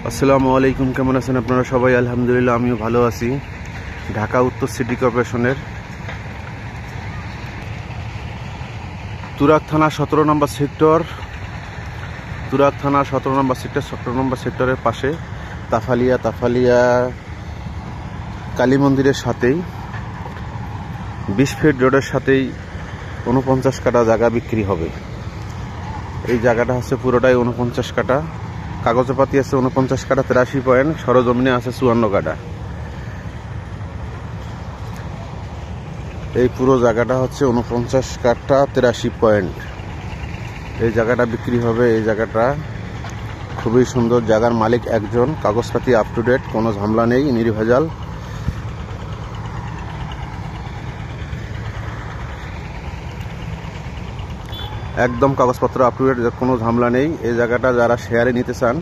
আসসালামু আলাইকুম, কেমন আছেন আপনারা সবাই? আলহামদুলিল্লাহ, আমিও ভালো আছি। ঢাকা উত্তর সিটি কর্পোরেশনের তুরাগ থানা 17 নম্বর সেক্টর, 17 নম্বর সেক্টরের পাশে তাফালিয়া কালী মন্দিরের সাথেই 20 ফিট রোডের সাথেই 49 কাঠা জায়গা বিক্রি হবে। এই জায়গাটা হচ্ছে পুরোটাই 49 কাঠা, কাগজে পাতি আছে 49 কাঠা 83 পয়েন্ট, সরজমিনে আছে 54 কাঠা। এই পুরো জায়গাটা হচ্ছে 49 কাঠা 83 পয়েন্ট। এই জায়গাটা বিক্রি হবে। এই জায়গাটা খুবই সুন্দর, জায়গার মালিক একজন, কাগজপাতি আপ টু ডেট, কোনো ঝামেলা নেই, নির্ভেজাল। একদম কাগজপত্র আপ টু ডেট, কোনো ঝামেলা নেই। এই জায়গাটা যারা শেয়ারে নিতে চান,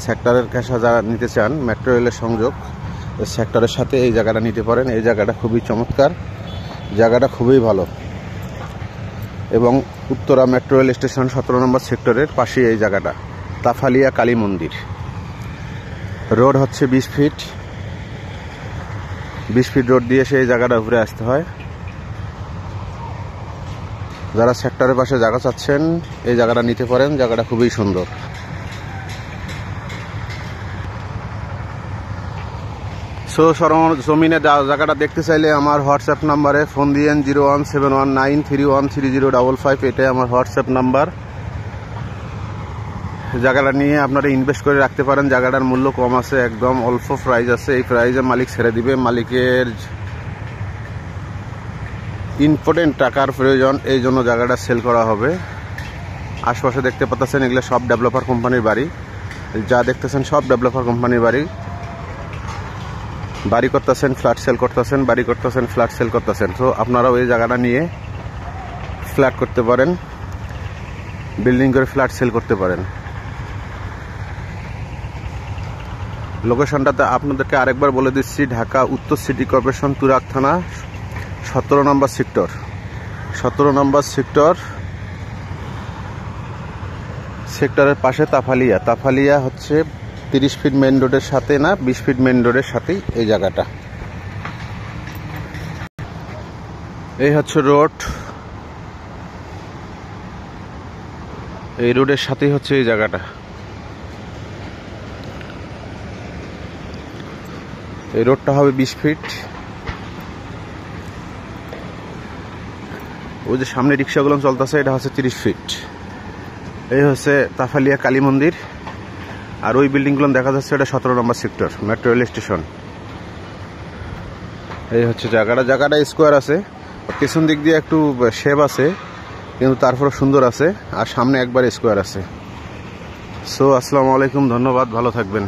সেক্টরের ক্যাশা যারা নিতে চান, মেট্রো রেলের সংযোগ সেক্টরের সাথে এই জায়গাটা নিতে পারেন। এই জায়গাটা খুবই চমৎকার, জায়গাটা খুবই ভালো এবং উত্তরা মেট্রো রেল স্টেশন 17 নম্বর সেক্টরের পাশে এই জায়গাটা। তাফালিয়া কালী মন্দির রোড হচ্ছে 20 ফিট রোড দিয়ে সেই জায়গাটা ঘুরে আসতে হয়। যারা সেক্টরের পাশে জায়গা চাচ্ছেন এই জায়গাটা নিতে পারেন, জায়গাটা খুবই সুন্দর। জমিনে জায়গাটা দেখতে চাইলে আমার হোয়াটসঅ্যাপ নাম্বারে ফোন দিয়েন 01719313055। এটাই আমার হোয়াটসঅ্যাপ নাম্বার। জায়গাটা নিয়ে আপনারা ইনভেস্ট করে রাখতে পারেন। জায়গাটার মূল্য কম আছে, একদম অল্প প্রাইস আছে। এই প্রাইসে মালিক ছেড়ে দিবে। মালিকের ইম্পর্টেন্ট টাকার প্রয়োজন, এই জন্য জায়গাটা সেল করা হবে। আশপাশে দেখতে পাচ্ছেন এগুলো সব ডেভেলপার কোম্পানির বাড়ি। যা দেখতেছেন সব ডেভেলপার কোম্পানির বাড়ি। বাড়ি করতেছেন, ফ্ল্যাট সেল করতেছেন, বাড়ি করতেছেন, ফ্ল্যাট সেল করতেছেন। তো আপনারাও এই জায়গাটা নিয়ে ফ্ল্যাট করতে পারেন, বিল্ডিং করে ফ্ল্যাট সেল করতে পারেন। লোকেশনটাতে আপনাদেরকে আরেকবার বলে দিচ্ছি, ঢাকা উত্তর সিটি কর্পোরেশন, তুরাগ থানা 17 নম্বর সেক্টর, 17 নম্বর সেক্টরের পাশে তাফালিয়া হচ্ছে 30 ফিট মেন রোডের সাথে না, 20 ফিট মেন রোডের সাথেই এই জায়গাটা। এই হচ্ছে রোড, এই রোডের সাথেই হচ্ছে এই জায়গাটা। এই রোডটা হবে 20 ফিট। ওই যে সামনে রিক্সাগুলো চলতেছে, এটা হচ্ছে 30 ফিট। এই হচ্ছে তাফালিয়া কালী মন্দির। আর ওই বিল্ডিংগুলো দেখা যাচ্ছে, এটা 17 নম্বর সেক্টর, মেট্রো রেল স্টেশন। এই হচ্ছে জায়গাটা স্কোয়ার আছে, পেছন দিক দিয়ে একটু শেপ আছে, কিন্তু তারপরে সুন্দর আছে। আর সামনে একবার স্কোয়ার আছে। সো আসসালামু আলাইকুম, ধন্যবাদ, ভালো থাকবেন।